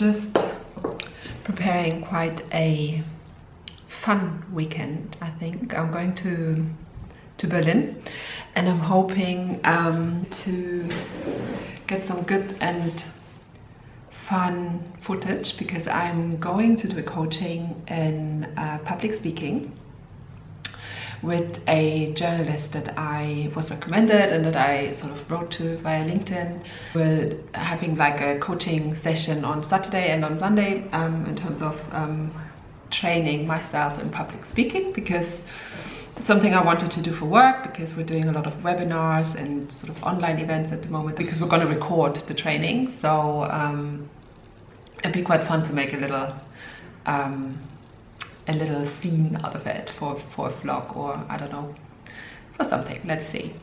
just preparing quite a fun weekend. I think I'm going to Berlin, and I'm hoping to get some good and fun footage, because I'm going to do a coaching in public speaking with a journalist that I was recommended and that I sort of wrote to via LinkedIn. We're having like a coaching session on Saturday and on Sunday in terms of training myself in public speaking, because something I wanted to do for work, because we're doing a lot of webinars and sort of online events at the moment, because we're going to record the training. So it'd be quite fun to make a little scene out of it for a vlog, or I don't know, for something. Let's see.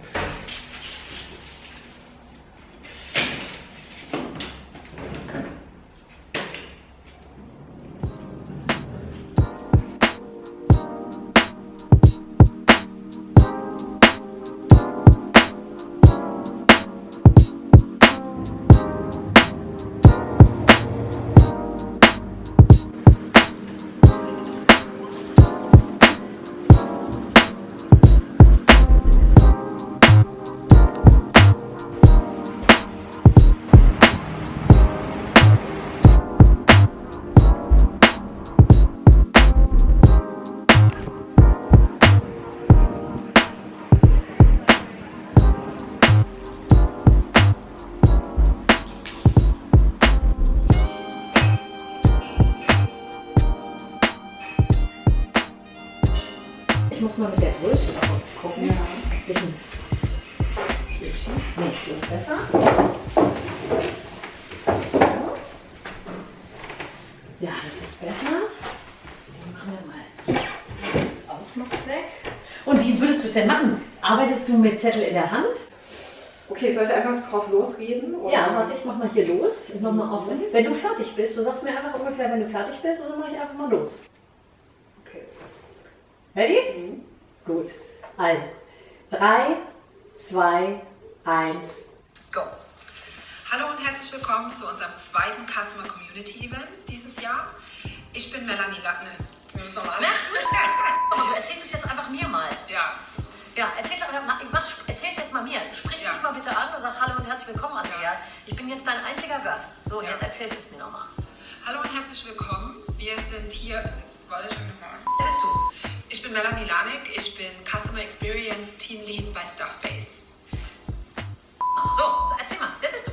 Ich muss mal mit der Größe gucken. Ja. Nee, so ist besser. Ja, das ist besser. Den machen wir mal. Das ist auch noch weg. Und wie würdest du es denn machen? Arbeitest du mit Zettel in der Hand? Okay, soll ich einfach drauf losreden? Oder? Ja, warte, ich mach mal hier los. Ich mach mal auf. Wenn du fertig bist, du sagst mir einfach ungefähr, wenn du fertig bist, und dann mache ich einfach mal los. Okay. Ready? Mhm. Gut. Also, 3, 2, 1, go. Hallo und herzlich willkommen zu unserem zweiten Customer Community Event dieses Jahr. Ich bin Melanie Lattner. Wir müssen nochmal. Aber du erzählst es jetzt einfach mir mal. Ja. Ja, erzähl's jetzt mal mir. Sprich mich mal bitte an und sag Hallo und herzlich willkommen, Andrea. Ja. Ich bin jetzt dein einziger Gast. So, jetzt erzählst du es mir nochmal. Hallo und herzlich willkommen. Wir sind hier. Warte, ich mal. Wer bist du? Ich bin Melanie Lanik. Ich bin Customer Experience Team Lead bei Stuffbase. So, erzähl mal. Wer bist du?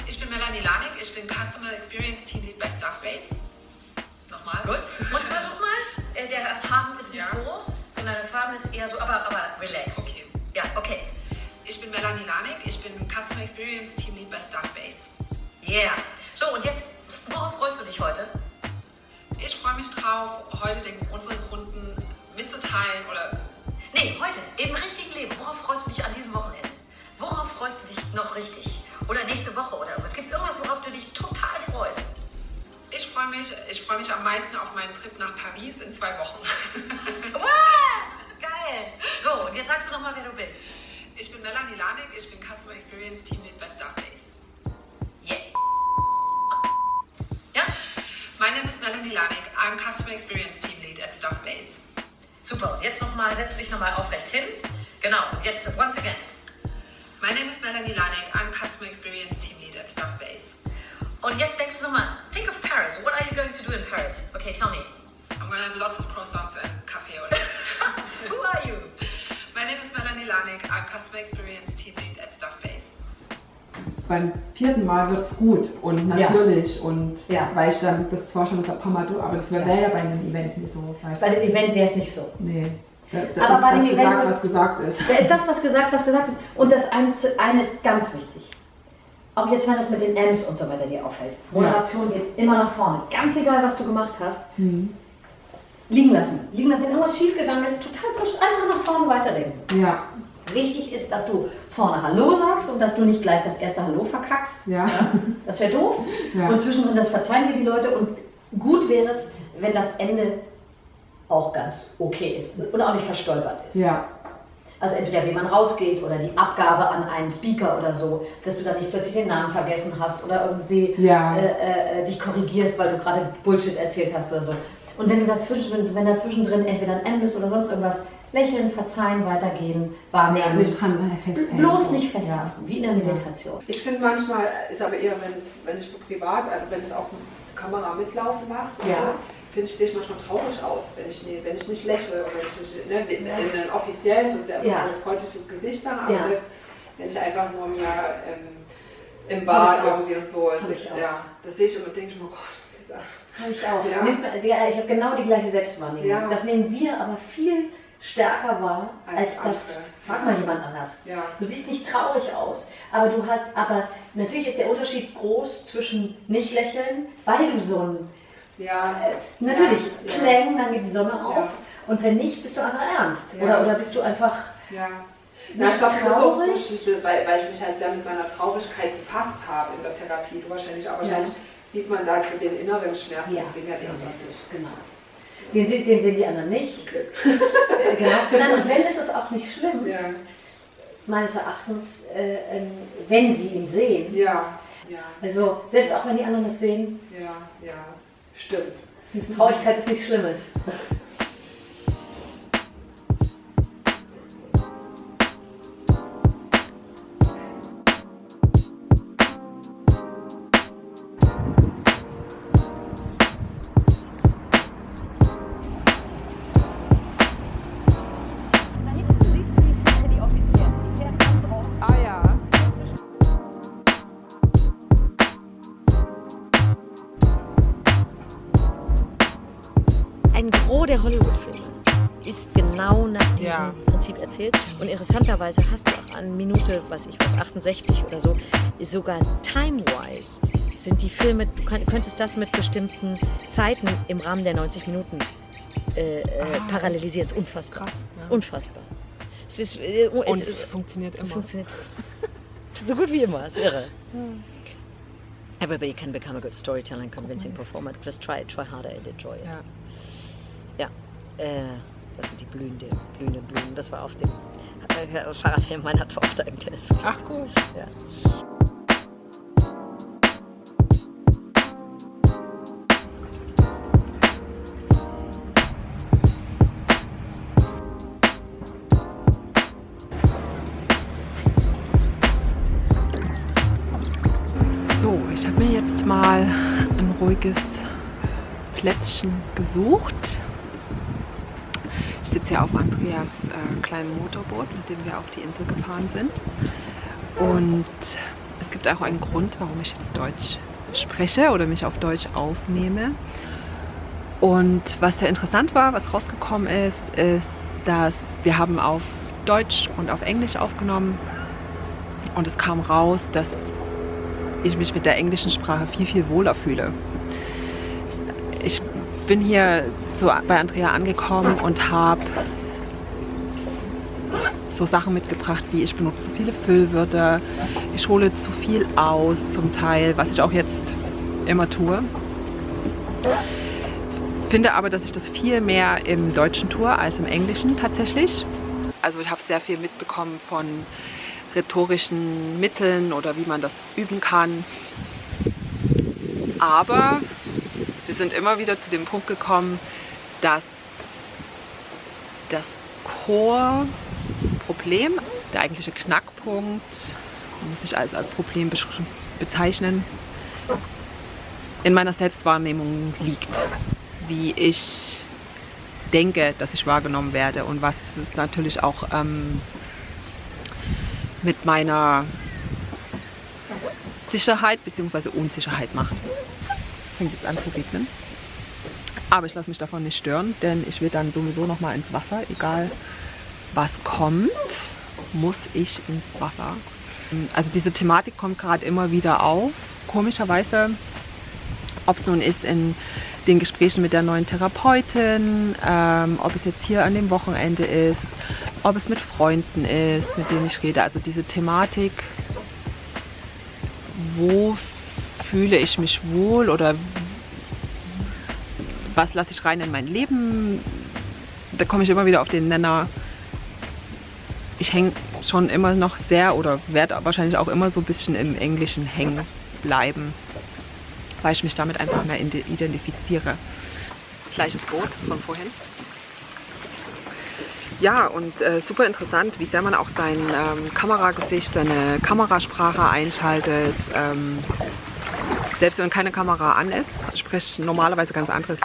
Ich bin Melanie Lanik. Ich bin Customer Experience Team Lead bei Stuffbase. Nochmal. Gut. Und versuch mal. Der Faden ist nicht so, sondern der Faden ist eher so, aber relaxed. Okay. Ja, okay. Ich bin Melanie Lanik. Ich bin Customer Experience Team Lead bei Stuffbase. Yeah. So, und jetzt, worauf freust du dich heute? Ich freue mich drauf, heute unseren Kunden mitzuteilen oder... Nee, heute, im richtigen Leben. Worauf freust du dich an diesem Wochenende? Worauf freust du dich noch richtig? Oder nächste Woche oder was? Gibt es irgendwas, worauf du dich total freust? Ich freue mich am meisten auf meinen Trip nach Paris in 2 Wochen. Wow, geil. So, und jetzt sagst du nochmal, wer du bist. Ich bin Melanie Lanik, ich bin Customer Experience Team Lead bei Stuffbase. Yeah. Ja? My name is Melanie Lanik. I'm Customer Experience Team Lead at Stuffbase. Super, und jetzt nochmal, setz dich nochmal aufrecht hin. Genau, jetzt once again. My name is Melanie Lanik. I'm Customer Experience Team Lead at Stuffbase. Und jetzt denkst du nochmal, think of Paris. What are you going to do in Paris? Okay, tell me. I'm going to have lots of croissants and café. Oder? Who are you? My name is Melanie Lanik. I'm Customer Experience Team Lead at Stuffbase. Beim 4. Mal wird es gut und natürlich und weil ich dann das zwar schon ein paar Mal durch, aber das wäre ja bei einem Event nicht so. Bei dem Event wäre es nicht so. Nee. Aber bei dem Event was gesagt ist. Da ist das, was gesagt ist. Und das eine ist ganz wichtig. Auch jetzt, wenn das mit den M's und so weiter dir auffällt. Moderation geht immer nach vorne. Ganz egal, was du gemacht hast. Liegen lassen. Wenn irgendwas schief gegangen ist, total wurscht, einfach nach vorne weiterdenken. Ja. Wichtig ist, dass du vorne Hallo sagst und dass du nicht gleich das erste Hallo verkackst. Ja. Das wäre doof. Ja. Und zwischendrin, das verzeihen dir die Leute. Und gut wäre es, wenn das Ende auch ganz okay ist und auch nicht verstolpert ist. Ja. Also entweder wie man rausgeht oder die Abgabe an einen Speaker oder so, dass du dann nicht plötzlich den Namen vergessen hast oder irgendwie dich korrigierst, weil du gerade Bullshit erzählt hast oder so. Und wenn dazwischendrin entweder ein M ist oder sonst irgendwas, lächeln, verzeihen, weitergehen, wahrnehmen. Nicht dran festhängen. Bloß nicht festhaften, wie in der Meditation. Ich finde manchmal, ist aber eher, wenn ich so privat, also wenn ich auch eine Kamera mitlaufen lasse, finde ich, sehe ich manchmal traurig aus, wenn ich nicht lächle oder wenn ich nicht, in einem offiziellen, das ist ja immer so ein freundliches Gesicht da, aber selbst wenn ich einfach nur mir im Bad irgendwie so, das sehe ich immer und denke ich mir, oh Gott, das ist Habe ich auch. Ich habe genau die gleiche Selbstwahrnehmung. Ja. Das nehmen wir aber viel stärker wahr als das. Frag mal jemand anders. Ja. Du siehst nicht traurig aus, aber natürlich ist der Unterschied groß zwischen nicht lächeln, weil du so ein natürlich Klang, dann geht die Sonne auf und wenn nicht, bist du einfach ernst oder bist du einfach ich glaube, das ist auch durch weil ich mich halt sehr mit meiner Traurigkeit befasst habe in der Therapie. Du wahrscheinlich auch. Wahrscheinlich sieht man da zu den inneren Schmerzen, sehen ja den nicht. Genau. Den sehen die anderen nicht. Genau. Und wenn, ist es auch nicht schlimm. Ja. Meines Erachtens, wenn sie ihn sehen. Ja. Also, selbst auch wenn die anderen das sehen. Ja. Stimmt. Traurigkeit ist nichts Schlimmes. Ein Gros der Hollywood-Filme ist genau nach diesem Prinzip erzählt. Und interessanterweise hast du auch an Minute, 68 oder so, sogar time-wise sind die Filme, du könntest das mit bestimmten Zeiten im Rahmen der 90 Minuten parallelisieren. Das ist unfassbar. Krass, ja. Das ist unfassbar. Es funktioniert immer. Es funktioniert so gut wie immer, ist irre. Everybody can become a good storyteller and convincing performer. Just try harder and enjoy it. Ja, das sind die blühenden Blumen. Das war auf dem Fahrradhelm meiner Tochter im Tennis. Ach cool. Ja. So, ich habe mir jetzt mal ein ruhiges Plätzchen gesucht. Ich sitze hier auf Andreas kleinem Motorboot, mit dem wir auf die Insel gefahren sind. Und es gibt auch einen Grund, warum ich jetzt Deutsch spreche oder mich auf Deutsch aufnehme. Und was sehr interessant war, was rausgekommen ist, dass wir haben auf Deutsch und auf Englisch aufgenommen. Und es kam raus, dass ich mich mit der englischen Sprache viel, viel wohler fühle. Ich bin hier bei Andrea angekommen und habe so Sachen mitgebracht, wie ich benutze zu viele Füllwörter, ich hole zu viel aus zum Teil, was ich auch jetzt immer tue. Finde aber, dass ich das viel mehr im Deutschen tue als im Englischen tatsächlich. Also ich habe sehr viel mitbekommen von rhetorischen Mitteln oder wie man das üben kann. Aber wir sind immer wieder zu dem Punkt gekommen, dass das Core-Problem, der eigentliche Knackpunkt, man muss nicht alles als Problem bezeichnen, in meiner Selbstwahrnehmung liegt. Wie ich denke, dass ich wahrgenommen werde und was es natürlich auch mit meiner Sicherheit bzw. Unsicherheit macht. Fängt jetzt an zu regnen. Aber ich lasse mich davon nicht stören, denn ich will dann sowieso noch mal ins Wasser. Egal was kommt, muss ich ins Wasser. Also diese Thematik kommt gerade immer wieder auf. Komischerweise, ob es nun ist in den Gesprächen mit der neuen Therapeutin, ob es jetzt hier an dem Wochenende ist, ob es mit Freunden ist, mit denen ich rede. Also diese Thematik, wo fühle ich mich wohl oder was lasse ich rein in mein Leben, da komme ich immer wieder auf den Nenner, ich hänge schon immer noch sehr oder werde wahrscheinlich auch immer so ein bisschen im Englischen hängen bleiben, weil ich mich damit einfach mehr identifiziere. Gleiches Boot von vorhin. Ja, und super interessant, wie sehr man auch sein Kameragesicht, seine Kamerasprache einschaltet. Selbst wenn keine Kamera an ist, spreche ich normalerweise ganz anders.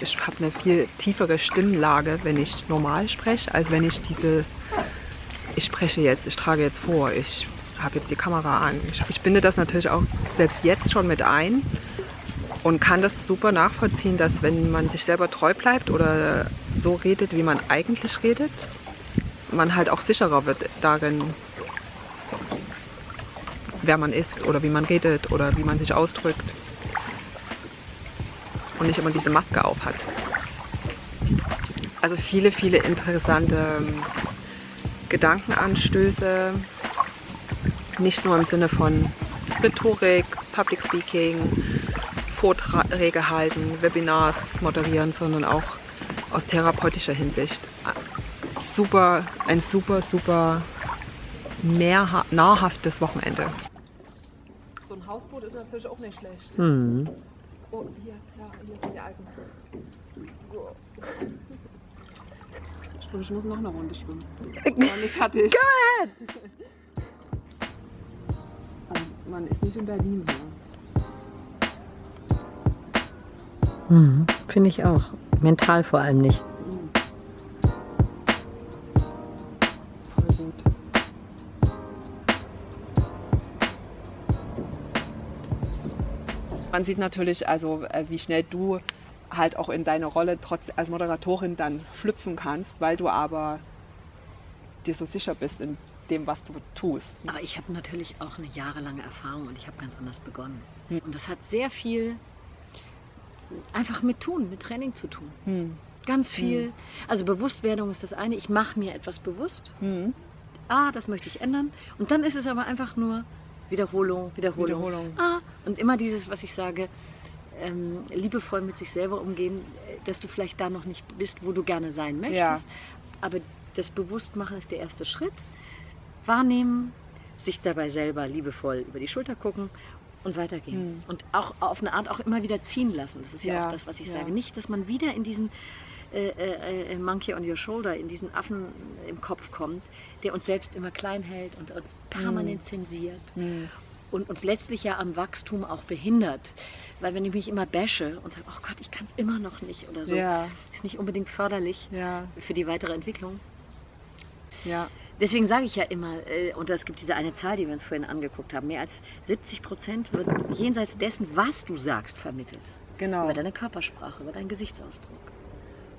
Ich habe eine viel tiefere Stimmlage, wenn ich normal spreche, als wenn ich ich trage jetzt vor, ich habe jetzt die Kamera an. Ich binde das natürlich auch selbst jetzt schon mit ein und kann das super nachvollziehen, dass wenn man sich selber treu bleibt oder so redet, wie man eigentlich redet, man halt auch sicherer wird darin, wer man ist oder wie man redet oder wie man sich ausdrückt und nicht immer diese Maske auf hat. Also viele, viele interessante Gedankenanstöße, nicht nur im Sinne von Rhetorik, Public Speaking, Vorträge halten, Webinars moderieren, sondern auch aus therapeutischer Hinsicht. Ein super nahrhaftes Wochenende. So ein Hausboot ist natürlich auch nicht schlecht. Mhm. Oh, hier sind die Alpen. Ich muss noch eine Runde schwimmen. Ich bin noch nicht fertig. Go ahead! Man ist nicht in Berlin. Ja. Mhm. Finde ich auch. Mental vor allem nicht. Voll gut. Man sieht natürlich, also wie schnell du halt auch in deine Rolle als Moderatorin dann schlüpfen kannst, weil du aber dir so sicher bist in dem, was du tust. Aber ich habe natürlich auch eine jahrelange Erfahrung und ich habe ganz anders begonnen. Und das hat sehr viel einfach mit Training zu tun. Ganz viel. Also Bewusstwerdung ist das eine. Ich mache mir etwas bewusst. Das möchte ich ändern. Und dann ist es aber einfach nur Wiederholung. Und immer dieses, was ich sage, liebevoll mit sich selber umgehen, dass du vielleicht da noch nicht bist, wo du gerne sein möchtest. Ja. Aber das Bewusstmachen ist der erste Schritt. Wahrnehmen, sich dabei selber liebevoll über die Schulter gucken und weitergehen. Und auch auf eine Art auch immer wieder ziehen lassen. Das ist ja auch das, was ich sage. Nicht, dass man wieder in diesen Monkey on your shoulder, in diesen Affen im Kopf kommt, der uns selbst immer klein hält und uns permanent zensiert. Und uns letztlich ja am Wachstum auch behindert. Weil wenn ich mich immer bashe und sage, oh Gott, ich kann es immer noch nicht oder so, ist nicht unbedingt förderlich für die weitere Entwicklung. Ja. Deswegen sage ich ja immer, und es gibt diese eine Zahl, die wir uns vorhin angeguckt haben, mehr als 70% wird jenseits dessen, was du sagst, vermittelt. Genau. Über deine Körpersprache, über deinen Gesichtsausdruck.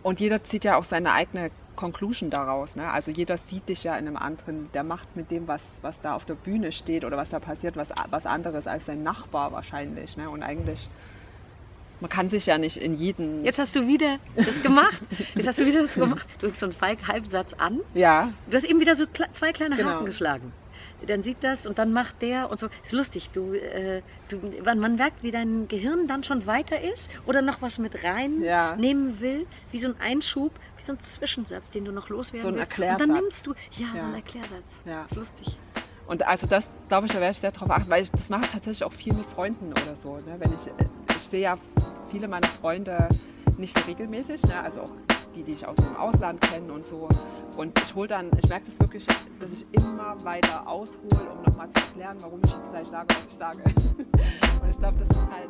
Und jeder zieht ja auch seine eigene Conclusion daraus. Ne? Also jeder sieht dich ja in einem anderen, der macht mit dem, was da auf der Bühne steht oder was da passiert, was anderes als sein Nachbar wahrscheinlich. Ne? Und eigentlich, man kann sich ja nicht in jeden... Jetzt hast du wieder das gemacht. Du hast so einen Halbsatz an. Ja. Du hast eben wieder so zwei kleine Haken geschlagen. Dann sieht das und dann macht der und so. Ist lustig, man merkt, wie dein Gehirn dann schon weiter ist oder noch was mit reinnehmen will, wie so ein Einschub, wie so ein Zwischensatz, den du noch loswerden willst. So ein Erklärsatz. Und dann nimmst du, so einen Erklärsatz. Ja. Ist lustig. Und also das, glaube ich, da werde ich sehr drauf achten, weil das mache ich tatsächlich auch viel mit Freunden oder so. Ne? Wenn ich sehe ja viele meiner Freunde nicht so regelmäßig, ne? Also auch die ich aus dem Ausland kenne und so. Und ich merke das wirklich, dass ich immer weiter aushole, um nochmal zu erklären, warum ich jetzt gleich sage, was ich sage. Und ich glaube, das ist halt